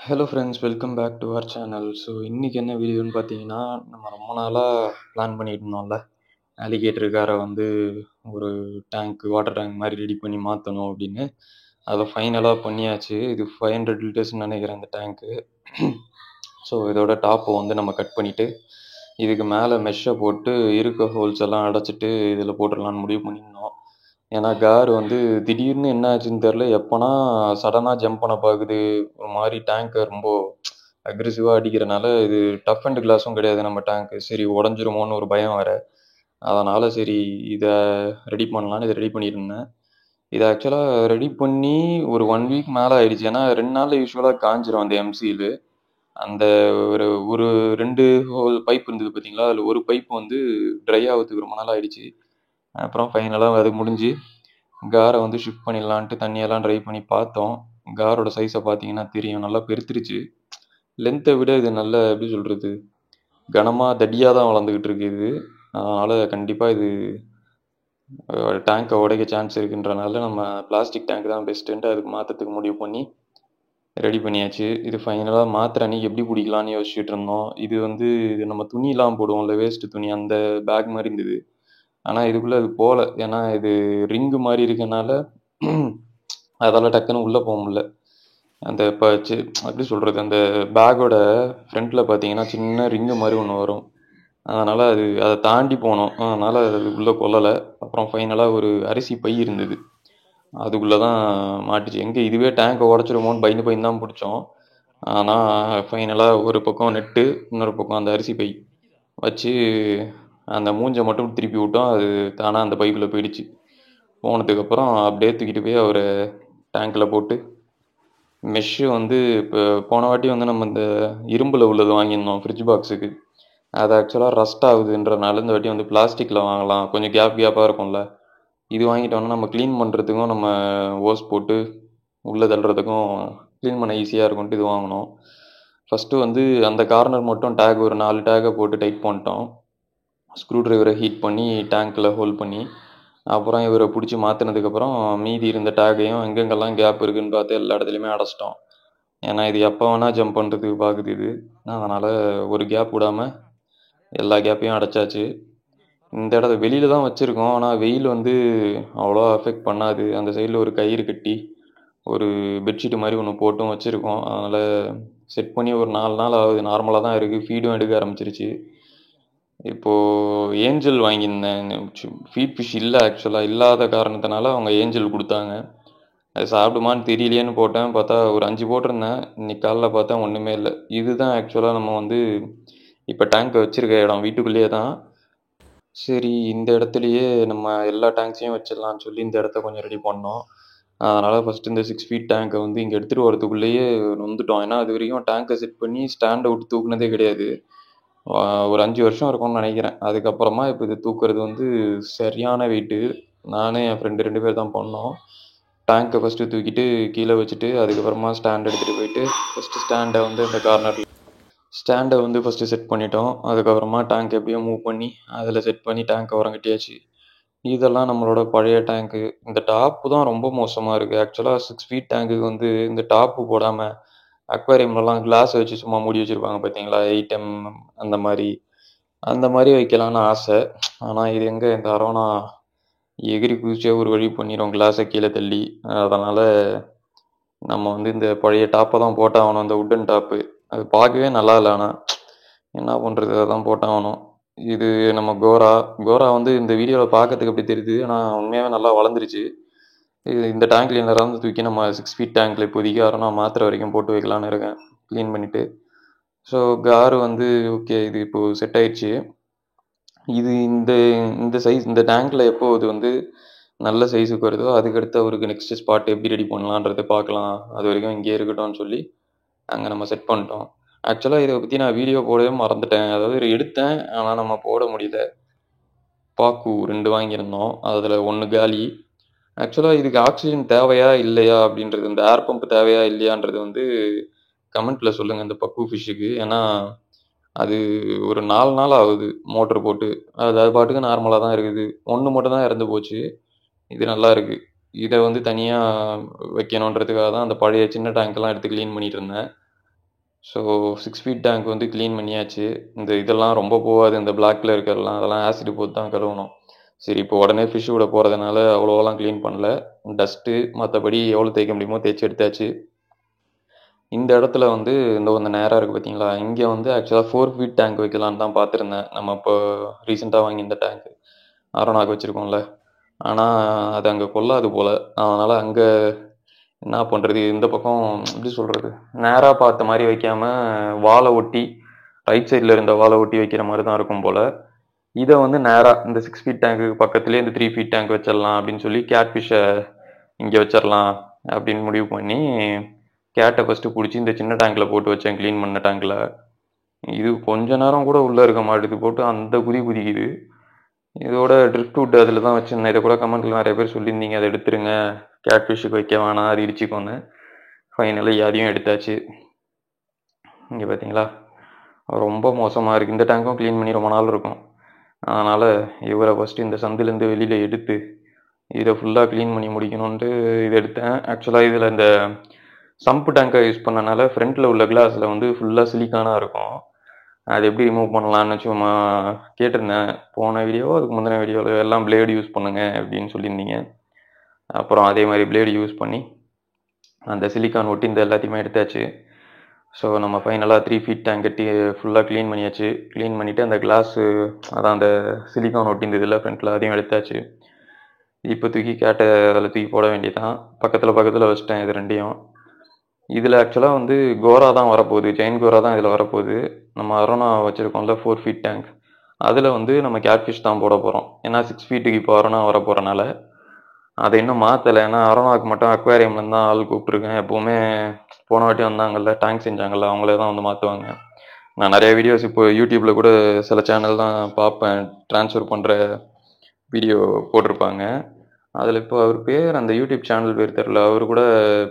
Hello friends, welcome back to our channel. So இன்றைக்கி என்ன வீடியோன்னு பார்த்தீங்கன்னா, நம்ம ரொம்ப நாளாக பிளான் பண்ணிட்டு இருந்தோம்ல, அலிகேட்டர் காரை வந்து ஒரு வாட்டர் டேங்க் மாதிரி ரெடி பண்ணி மாற்றணும் அப்படின்னு. அதை ஃபைனலாக பண்ணியாச்சு. இது 500 லிட்டர்ஸ்ன்னு நினைக்கிறேன் அந்த டேங்க்கு. ஸோ இதோட டாப்பை வந்து நம்ம கட் பண்ணிவிட்டு இதுக்கு மேலே மெஷ்ஷை போட்டு இருக்க ஹோல்ஸ் எல்லாம் அடைச்சிட்டு இதில் போட்டுடலான்னு முடிவு பண்ணியிருந்தோம். ஏன்னா கார் வந்து திடீர்னு என்ன ஆச்சுன்னு தெரில, எப்போனா சடனாக ஜம்ப் பண்ண பார்க்குது. ஒரு மாதிரி டேங்கை ரொம்ப அக்ரெசிவாக அடிக்கிறனால, இது டஃப் அண்ட் கிளாஸும் கிடையாது நம்ம டேங்க்கு. சரி உடஞ்சிருமோன்னு ஒரு பயம் வேறு. அதனால் சரி இதை ரெடி பண்ணலான்னு இதை ரெடி பண்ணியிருந்தேன். இதை ஆக்சுவலாக ரெடி பண்ணி ஒரு 1 வீக் மேலே ஆயிடுச்சு. ஏன்னா 2 நாளில் யூஸ்வலாக காஞ்சிரும் அந்த எம்சியில். அந்த ஒரு ஒரு 2 ஹோல் பைப் இருந்தது பார்த்தீங்களா, அதில் ஒரு பைப் வந்து ட்ரை ஆகிறதுக்கு ரொம்ப நாள் ஆயிடுச்சு. அப்புறம் ஃபைனலாக அது முடிஞ்சு காரை வந்து ஷிஃப்ட் பண்ணிடலான்ட்டு தண்ணியெல்லாம் ட்ரை பண்ணி பார்த்தோம். காரோட சைஸை பார்த்தீங்கன்னா தெரியும், நல்லா பெருத்துருச்சு. லென்த்தை விட இது நல்ல எப்படி சொல்கிறது, கனமாக தடியாக தான் வளர்ந்துக்கிட்டு இருக்கு இது. அதனால் கண்டிப்பாக இது டேங்கை உடைக்க சான்ஸ் இருக்குன்றனால நம்ம பிளாஸ்டிக் டேங்க் தான் பெஸ்ட்டுன்ட்டு அதுக்கு மாற்றத்துக்கு முடிவு பண்ணி ரெடி பண்ணியாச்சு. இது ஃபைனலாக மாத்திர அன்றைக்கி எப்படி பிடிக்கலான்னு யோசிச்சுட்டு இருந்தோம். இது வந்து இது நம்ம துணியெலாம் போடுவோம்ல, வேஸ்ட்டு துணி, அந்த பேக் மாதிரி இருந்தது. ஆனால் இதுக்குள்ளே அது போகல. ஏன்னா இது ரிங்கு மாதிரி இருக்கனால அதால் டக்குன்னு உள்ளே போக முடியல. அந்த இப்போ எப்படி சொல்கிறது, அந்த பேக்கோட ஃப்ரண்ட்டில் பார்த்தீங்கன்னா சின்ன ரிங்கு மாதிரி ஒன்று வரும். அதனால் அதை தாண்டி போனோம். அதனால் அது உள்ளே கொள்ளலை. அப்புறம் ஃபைனலாக ஒரு அரிசி பை இருந்தது, அதுக்குள்ளே தான் மாட்டுச்சு. எங்கே இதுவே டேங்கை உடச்சிருமோன்னு பயந்து தான் பிடிச்சோம். ஆனால் ஃபைனலாக ஒரு பக்கம் நெட்டு, இன்னொரு பக்கம் அந்த அரிசி பை வச்சு அந்த மூஞ்சை மட்டும் திருப்பி விட்டோம். அது தானாக அந்த பைக்குள்ளே போயிடுச்சு. போனதுக்கப்புறம் அப்படியே தூக்கிட்டு போய் அவர் டேங்க்கில் போட்டு மெஷ்ஷு வந்து இப்போ போன வாட்டி வந்து நம்ம இந்த இரும்பில் உள்ளது வாங்கியிருந்தோம் ஃப்ரிட்ஜ் பாக்ஸுக்கு. அது ஆக்சுவலாக ரஸ்ட் ஆகுதுன்றனால இந்த வாட்டி வந்து பிளாஸ்டிக்கில் வாங்கலாம், கொஞ்சம் கேப்பாக இருக்கும்ல. இது வாங்கிட்டோன்னா நம்ம க்ளீன் பண்ணுறதுக்கும் நம்ம ஓஸ் போட்டு உள்ளே தள்ளுறதுக்கும் க்ளீன் பண்ண ஈஸியாக இருக்கும்ட்டு இது வாங்கினோம். ஃபஸ்ட்டு வந்து அந்த கார்னர் மட்டும் டேக் ஒரு 4 டேக்கை போட்டு டைட் பண்ணிட்டோம். ஸ்க்ரூ ட்ரைவரை ஹீட் பண்ணி டேங்க்கில் ஹோல்ட் பண்ணி, அப்புறம் இவரை பிடிச்சி மாற்றினதுக்கப்புறம் மீதி இருந்த டேக்கையும் எங்கெங்கெல்லாம் கேப் இருக்குதுன்னு பார்த்து எல்லா இடத்துலையுமே அடைச்சிட்டோம். ஏன்னா இது எப்போ வேணால் ஜம்ப் பண்ணுறதுக்கு பார்க்குது இது. அதனால் ஒரு கேப் விடாமல் எல்லா கேப்பையும் அடைச்சாச்சு. இந்த இடத்த வெளியில் தான் வச்சுருக்கோம். ஆனால் வெயில் வந்து அவ்வளோ அஃபெக்ட் பண்ணாது. அந்த சைடில் ஒரு கயிறு கட்டி ஒரு பெட்ஷீட்டு மாதிரி ஒன்று போட்டும் வச்சுருக்கோம். அதனால் செட் பண்ணி ஒரு 4 நாள் ஆகுது. நார்மலாக தான் இருக்குது. ஃபீடும் எடுக்க ஆரம்பிச்சிருச்சு. இப்போது ஏஞ்சல் வாங்கியிருந்தேன். ஃபீட் ஃபிஷ் இல்லை, ஆக்சுவலாக இல்லாத காரணத்தினால அவங்க ஏஞ்சல் கொடுத்தாங்க. அது சாப்பிடுமான்னு தெரியலையேன்னு போட்டேன். பார்த்தா ஒரு 5 போட்டிருந்தேன். இன்னைக்கு காலைல பார்த்தா ஒன்றுமே இல்லை. இதுதான் ஆக்சுவலாக நம்ம வந்து இப்போ டேங்க்கை வச்சுருக்க இடம், வீட்டுக்குள்ளேயே தான். சரி இந்த இடத்துலையே நம்ம எல்லா டேங்க்ஸையும் வச்சிடலான்னு சொல்லி இந்த இடத்த கொஞ்சம் ரெடி பண்ணோம். அதனால் ஃபஸ்ட்டு இந்த 6 ஃபீட் டேங்கை வந்து இங்கே எடுத்துகிட்டு வரதுக்குள்ளேயே நொந்துட்டோம். ஏன்னா அது வரைக்கும் டேங்கை செட் பண்ணி ஸ்டாண்டை விட்டு தூக்குனதே கிடையாது. ஒரு 5 வருஷம் இருக்கும்னு நினைக்கிறேன். அதுக்கப்புறமா இப்போ இது தூக்குறது வந்து சரியான வெயிட்டு. நானும் என் ஃப்ரெண்டு 2 பேர் தான் பண்ணோம். டேங்கை ஃபஸ்ட்டு தூக்கிட்டு கீழே வச்சுட்டு அதுக்கப்புறமா ஸ்டாண்ட் எடுத்துகிட்டு போயிட்டு ஃபஸ்ட்டு ஸ்டாண்டை வந்து இந்த கார்னரில் ஸ்டாண்டை வந்து ஃபஸ்ட்டு செட் பண்ணிட்டோம். அதுக்கப்புறமா டேங்க் எப்படியோ மூவ் பண்ணி அதில் செட் பண்ணி டேங்கை உரங்கட்டியாச்சு. இதெல்லாம் நம்மளோட பழைய டேங்க்கு. இந்த டாப்பு தான் ரொம்ப மோசமாக இருக்குது. ஆக்சுவலாக 6 ஃபீட் டேங்க்குக்கு வந்து இந்த டாப்பு போடாமல் அக்வாரியம்லலாம் கிளாஸ் வச்சு சும்மா மூடி வச்சுருப்பாங்க பார்த்தீங்களா, 8M அந்த மாதிரி. அந்த மாதிரி வைக்கலான்னு ஆசை. ஆனால் இது எங்கே, இந்த அரோனா எகிரி குதிச்சே ஒரு வழி பண்ணிடும் கிளாஸை கீழே தள்ளி. அதனால் நம்ம வந்து இந்த பழைய டாப்பை தான் போட்டாகணும், இந்த உட்டன் டாப்பு. அது பார்க்கவே நல்லா இல்லை. ஆனால் என்ன பண்ணுறது, அதான் போட்டாகணும். இது நம்ம கோரா வந்து இந்த வீடியோவில் பார்க்கறதுக்கு அப்படி தெரியுது, ஆனால் உண்மையாகவே நல்லா வளர்ந்துருச்சு. இது இந்த டேங்க் கிளீனரை வந்து தூக்கி நம்ம 6 ஃபீட் டேங்க்கில் இப்போதைக்கு அரோனா மாத்திரை வரைக்கும் போட்டு வைக்கலான்னு இருக்கேன், க்ளீன் பண்ணிவிட்டு. ஸோ கார் வந்து ஓகே, இது இப்போது செட் ஆயிடுச்சு. இது இந்த இந்த சைஸ் இந்த டேங்க்கில் எப்போ இது வந்து நல்ல சைஸுக்கு வருதோ அதுக்கடுத்து அவருக்கு நெக்ஸ்ட்டு ஸ்பாட் எப்படி ரெடி பண்ணலான்றதை பார்க்கலாம். அது வரைக்கும் இங்கேயே இருக்கட்டும்னு சொல்லி அங்கே நம்ம செட் பண்ணிட்டோம். ஆக்சுவலாக இதை பற்றி நான் வீடியோ போடவே மறந்துட்டேன். அதாவது எடுத்தேன், ஆனால் நம்ம போட முடியல. பாக்கு 2 வாங்கியிருந்தோம், அதில் 1 காலி. ஆக்சுவலாக இதுக்கு ஆக்சிஜன் தேவையா இல்லையா அப்படின்றது, இந்த ஏர் பம்ப் தேவையா இல்லையான்றது வந்து கமெண்ட்டில் சொல்லுங்கள் இந்த பக்கு ஃபிஷ்ஷுக்கு. ஏன்னா அது ஒரு 4 நாள் ஆகுது மோட்ரு போட்டு. அது பாட்டுக்கு நார்மலாக தான் இருக்குது. 1 மட்டும் தான் இறந்து போச்சு. இது நல்லா இருக்குது. இதை வந்து தனியாக வைக்கணுன்றதுக்காக தான் அந்த பழைய சின்ன டேங்க்கெல்லாம் எடுத்து க்ளீன் பண்ணிகிட்டு இருந்தேன். ஸோ 6 ஃபீட் டேங்க் வந்து க்ளீன் பண்ணியாச்சு. இந்த இதெல்லாம் ரொம்ப போகாது, இந்த பிளாக்ல இருக்கிறதெல்லாம் அதெல்லாம் ஆசிட் போட்டு தான் கழுவணும். சரி இப்போ உடனே ஃபிஷ் விட போகிறதுனால அவ்வளோவெல்லாம் க்ளீன் பண்ணல. டஸ்ட்டு மற்றபடி எவ்வளோ தேய்க்க முடியுமோ தேய்ச்சி எடுத்தாச்சு. இந்த இடத்துல வந்து இந்த நேராக இருக்குது பார்த்தீங்களா, இங்கே வந்து ஆக்சுவலாக 4 ஃபீட் டேங்க் வைக்கலான்னு தான் பார்த்துருந்தேன். நம்ம இப்போ ரீசெண்டாக வாங்கி இந்த டேங்க் அரோனாக்கு வச்சுருக்கோம்ல. ஆனால் அது அங்கே கொள்ளாது போல். அதனால் அங்கே என்ன பண்ணுறது, இந்த பக்கம் எப்படி சொல்கிறது, நேராக பார்த்த மாதிரி வைக்காமல் வாலை ஒட்டி ரைட் சைடில் இருந்த வாலை ஒட்டி வைக்கிற மாதிரி தான் இருக்கும் போல். இதை வந்து நேராக இந்த 6 ஃபீட் டேங்க்கு பக்கத்துலேயே இந்த 3 ஃபீட் டேங்க் வச்சிடலாம் அப்படின்னு சொல்லி கேட் ஃபிஷ்ஷை இங்கே வச்சிடலாம் அப்படின்னு முடிவு பண்ணி கேட்டை ஃபஸ்ட்டு பிடிச்சி இந்த சின்ன டேங்க்கில் போட்டு வச்சேன், க்ளீன் பண்ண டேங்க்கில். இது கொஞ்ச நேரம் கூட உள்ளே இருக்க மாட்டேது, போட்டு அந்த குதிக்குது. இதோட ட்ரிஃப்ட் வுட் அதில் தான் வச்சுருந்தேன். இதை கூட கமெண்ட்டில் நிறைய பேர் சொல்லியிருந்தீங்க, அதை எடுத்துருங்க, கேட் ஃபிஷ்ஷுக்கு வைக்க வேணாம், அது இடிச்சிக்கோன்னு. ஃபைனலாக அதையும் எடுத்தாச்சு. இங்கே பார்த்தீங்களா, ரொம்ப மோசமாக இருக்குது. இந்த டேங்க்கும் க்ளீன் பண்ணி ரொம்ப நாள் இருக்கும். அதனால் இவரை ஃபஸ்ட்டு இந்த சந்திலேருந்து வெளியில் எடுத்து இதை ஃபுல்லாக க்ளீன் பண்ணி முடிக்கணுன்ட்டு இதை எடுத்தேன். ஆக்சுவலாக இதில் இந்த சம்பு டேங்கை யூஸ் பண்ணனால ஃப்ரண்ட்டில் உள்ள கிளாஸில் வந்து ஃபுல்லாக சிலிக்கானாக இருக்கும். அது எப்படி ரிமூவ் பண்ணலான்னு சும்மா கேட்டிருந்தேன். போன வீடியோ அதுக்கு முந்தின வீடியோவில் எல்லாம் பிளேடு யூஸ் பண்ணுங்க அப்படின்னு சொல்லியிருந்தீங்க. அப்புறம் அதே மாதிரி பிளேடு யூஸ் பண்ணி அந்த சிலிக்கான் ஒட்டி இந்த எல்லாத்தையுமே எடுத்தாச்சு. ஸோ நம்ம ஃபைனலாக 3 ஃபீட் டேங்க் கட்டி ஃபுல்லாக க்ளீன் பண்ணியாச்சு. க்ளீன் பண்ணிவிட்டு அந்த கிளாஸு அதான் அந்த சிலிக்கான் ஒட்டிந்ததில் ஃப்ரண்ட்டில் அதையும் எடுத்தாச்சு. இப்போ தூக்கி கேட்டை அதில் தூக்கி போட வேண்டியதான். பக்கத்தில் வச்சிட்டேன் இது ரெண்டையும். இதில் ஆக்சுவலாக வந்து கோரா தான் வரப்போகுது, ஜெயின் கோரா தான் இதில் வரப்போகுது. நம்ம அரோனா வச்சுருக்கோம்ல 4 ஃபீட் டேங்க், அதில் வந்து நம்ம கேட்ஃபிஷ் தான் போட போகிறோம். ஏன்னா 6 ஃபீட்டுக்கு இப்போ அரோனா வர போகிறனால அதை இன்னும் மாற்றலை. ஏன்னா அரோனாவுக்கு மட்டும் அக்வேரியம்லேருந்து தான் ஆள் கூப்பிட்ருக்கேன். எப்போவுமே போன வாட்டி வந்தாங்கல்ல, டேங்க் செஞ்சாங்கல்ல, அவங்களே தான் வந்து மாற்றுவாங்க. நான் நிறைய வீடியோஸ் இப்போ யூடியூப்பில் கூட சில சேனல் தான் பார்ப்பேன், ட்ரான்ஸ்ஃபர் பண்ணுற வீடியோ போட்டிருப்பாங்க. அதில் இப்போ அவர் பேர், அந்த யூடியூப் சேனல் பேர் தெரில, அவர் கூட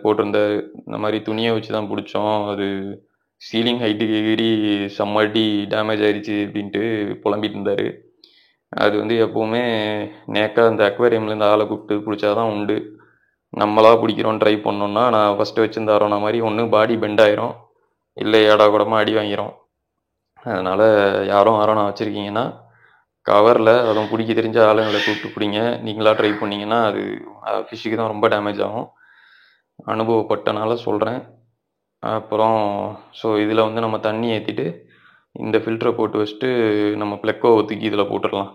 போட்டிருந்தார், இந்த மாதிரி துணியை வச்சு தான் பிடிச்சோம், அது சீலிங் ஹைட்டுக்கு எகிரி செம்ம அடி டேமேஜ் ஆயிடுச்சு அப்படின்ட்டு புலம்பிட்டு இருந்தார். அது வந்து எப்போவுமே நேக்காக அந்த அக்வேரியம்லேருந்து ஆளை கூப்பிட்டு பிடிச்சாதான் உண்டு. நம்மளா பிடிக்கிறோன்னு ட்ரை பண்ணோன்னா, நான் ஃபஸ்ட்டு வச்சுருந்த அரோனா மாதிரி ஒன்று பாடி பெண்ட் ஆயிரும், இல்லை ஏடா கூடமாக அடி வாங்கிரும். அதனால் யாரும் அரோனா வச்சுருக்கீங்கன்னா கவரில் அதுவும் பிடிக்க தெரிஞ்ச ஆளுங்களை கூப்பிட்டு பிடிங்க. நீங்களாக ட்ரை பண்ணிங்கன்னா அது ஃபிஷ்ஷுக்கு தான் ரொம்ப டேமேஜ் ஆகும். அனுபவப்பட்டனால சொல்கிறேன். அப்புறம் ஸோ இதில் வந்து நம்ம தண்ணி ஏற்றிட்டு இந்த ஃபில்டரை போட்டு வச்சுட்டு நம்ம ப்ளெக்கோவை தூக்கி இதில் போட்டுடலாம்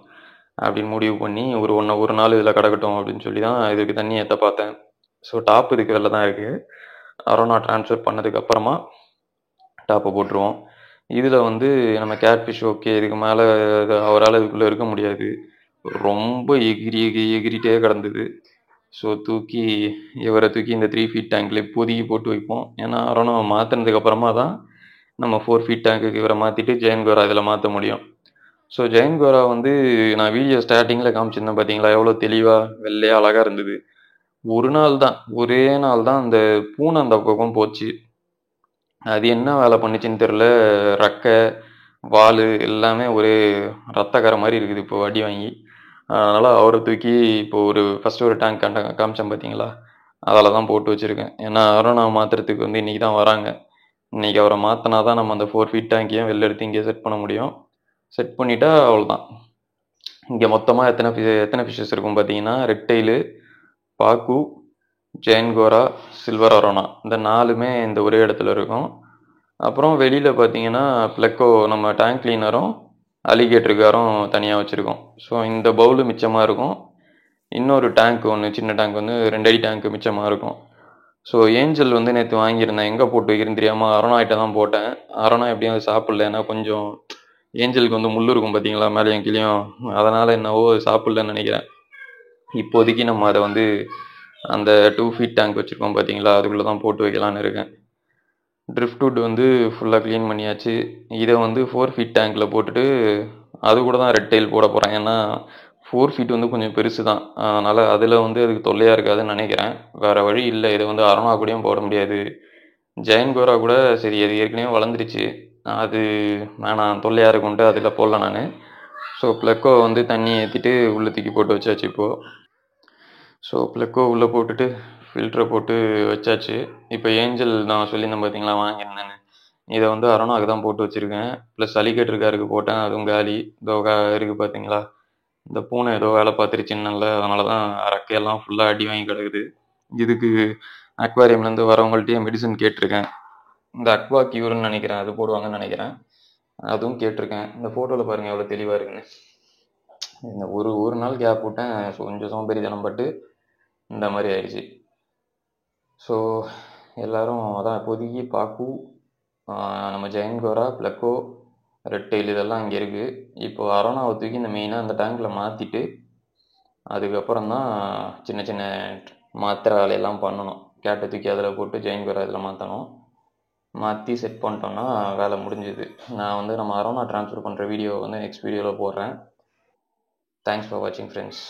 அப்படின்னு முடிவு பண்ணி ஒரு நாள் இதில் கிடக்கட்டும் அப்படின்னு சொல்லி தான் இதுக்கு தண்ணி ஏற்ற பார்த்தேன். ஸோ டாப் இதுக்கு இதில் தான் இருக்குது. அரோனா ட்ரான்ஸ்ஃபர் பண்ணதுக்கப்புறமா டாப்பை போட்டுருவோம். இதில் வந்து நம்ம கேட்ஃபிஷ் ஓகே, இதுக்கு மேலே அவரால் இதுக்குள்ளே இருக்க முடியாது, ரொம்ப எகிரிட்டே கிடந்தது. ஸோ இவரை தூக்கி இந்த 3 ஃபீட் டேங்க்கில் இப்போதைக்கு போட்டு வைப்போம். ஏன்னா அரோனா மாற்றினதுக்கப்புறமா தான் நம்ம 4 ஃபீட் டேங்க்குக்கு இவரை மாற்றிட்டு ஜெயின் கோரா இதில் மாற்ற முடியும். ஸோ ஜெயின் கோரா வந்து நான் வீடியோ ஸ்டார்டிங்கில் காமிச்சிருந்தேன் பார்த்தீங்களா, எவ்வளோ தெளிவாக வெள்ளையாக அழகாக இருந்தது. ஒரே நாள் தான் அந்த பூனை அந்த பக்கம் போச்சு. அது என்ன வேலை பண்ணிச்சுன்னு தெரில, ரெக்கை வால் எல்லாமே ஒரே ரத்தக்கரை மாதிரி இருக்குது இப்போ அடி வாங்கி. அதனால் அவரை தூக்கி இப்போ ஃபஸ்ட்டு ஒரு டேங்க் காமிச்சேன் பார்த்தீங்களா, அதில் தான் போட்டு வச்சுருக்கேன். ஏன்னா அரோனா மாற்றுறதுக்கு வந்து இன்றைக்கி தான் வராங்க. இன்றைக்கி அவரை மாற்றினா தான் நம்ம அந்த 4 ஃபீட் டேங்க்கையும் வெளில எடுத்து இங்கே செட் பண்ண முடியும். செட் பண்ணிட்டா அவ்வளோதான். இங்கே மொத்தமாக எத்தனை ஃபிஷ்ஷஸ் இருக்கும் பார்த்தீங்கன்னா, ரெட் டெயிலு, பாக்கு, ஜெயின் கோரா, சில்வர் அரோனா, இந்த 4மே இந்த ஒரே இடத்துல இருக்கும். அப்புறம் வெளியில் பார்த்தீங்கன்னா ப்ளெக்கோ, நம்ம டேங்க் கிளீனரும் அலிகேட்டர் காரும் தனியாக வச்சுருக்கோம். ஸோ இந்த பவுலு மிச்சமாக இருக்கும். இன்னொரு டேங்க் ஒன்று, சின்ன டேங்க் வந்து 2 அடி டேங்க்கு மிச்சமாக இருக்கும். ஸோ ஏஞ்சல் வந்து நேற்று வாங்கியிருந்தேன், எங்கே போட்டு வைக்கிறேன்னு தெரியாமல் அரோனாகிட்ட தான் போட்டேன். அரோனா எப்படியும் அதை சாப்பிடல, ஏன்னா கொஞ்சம் ஏஞ்சலுக்கு வந்து முள் இருக்கும் பார்த்தீங்களா மேலேயும் கீழேயும், அதனால் என்னவோ சாப்பிட்லன்னு நினைக்கிறேன். இப்போதைக்கு நம்ம அதை வந்து அந்த 2 ஃபீட் டேங்க் வச்சுருக்கோம் பார்த்தீங்களா, அதுக்குள்ளே தான் போட்டு வைக்கலான்னு இருக்கேன். ட்ரிஃப்ட் வுட் வந்து ஃபுல்லாக க்ளீன் பண்ணியாச்சு. இதை வந்து 4 ஃபீட் டேங்க்கில் போட்டுட்டு அது கூட தான் ரெட் டெயில் போட போகிறேன். ஏன்னா 4 ஃபீட் வந்து கொஞ்சம் பெருசு தான், அதனால் அதில் வந்து அதுக்கு தொல்லையாக இருக்காதுன்னு நினைக்கிறேன். வேறு வழி இல்லை, இதை வந்து அரோனா கூடயும் போட முடியாது. ஜெயின் கோரா கூட சரி, அது ஏற்கனவே வளர்ந்துருச்சு, அது வேணாம் தொல்லையாக இருக்கும்ட்டு அதில் போடல நான். ஸோ ப்ளெக்கோ வந்து தண்ணி ஏற்றிட்டு உள்ளே தூக்கி போட்டு வச்சாச்சு இப்போது. ஸோ ப்ளெக்கோ உள்ளே போட்டுட்டு ஃபில்டரை போட்டு வச்சாச்சு. இப்போ ஏஞ்சல் நான் சொல்லியிருந்தேன் பார்த்தீங்களா வாங்கியிருந்தேன்னு, இதை வந்து அரோனாவுக்கு தான் போட்டு வச்சுருக்கேன். ப்ளஸ் அலிகேட்டர் காருக்கு போட்டேன், அதுவும் காலி. இதோ இருக்குது பார்த்தீங்களா, இந்த பூனை ஏதோ வேலை பார்த்துருச்சுன்னல, அதனால தான் ரெக்கையெல்லாம் ஃபுல்லாக அடி வாங்கி கிடக்குது. இதுக்கு அக்வாரியம்லேருந்து வரவங்கள்ட்டயே மெடிசன் கேட்டிருக்கேன். இந்த அக்வா கியூர்னு நினைக்கிறேன், அது போடுவாங்கன்னு நினைக்கிறேன். அதுவும் கேட்டிருக்கேன். இந்த ஃபோட்டோவில் பாருங்கள் எவ்வளோ தெளிவாக இருக்குன்னு. இந்த ஒரு நாள் கேப் விட்டேன், கொஞ்சம் சோம்பேறித்தனம் பட்டு இந்த மாதிரி ஆயிடுச்சு. ஸோ எல்லோரும் அதான் இப்போதைக்கு பாக்கு, நம்ம ஜெயன்கோரா, ப்ளக்கோ, ரெட் டெயில் இதெல்லாம் இங்கே இருக்குது. இப்போ அரோனாவை தூக்கி இந்த மெயினாக அந்த டேங்கில் மாற்றிட்டு அதுக்கப்புறம் தான் சின்ன சின்ன மாத்திரை வேலையெல்லாம் பண்ணணும். கேட்டை தூக்கி அதில் போட்டு ஜெயன்கோரா இதில் மாற்றணும். மாற்றி செட் பண்ணிட்டோன்னா வேலை முடிஞ்சுது. நான் வந்து நம்ம அரோனா ட்ரான்ஸ்ஃபர் பண்ணுற வீடியோ வந்து நெக்ஸ்ட் வீடியோவில் போடுறேன். தேங்க்ஸ் ஃபார் வாட்சிங் ஃப்ரெண்ட்ஸ்.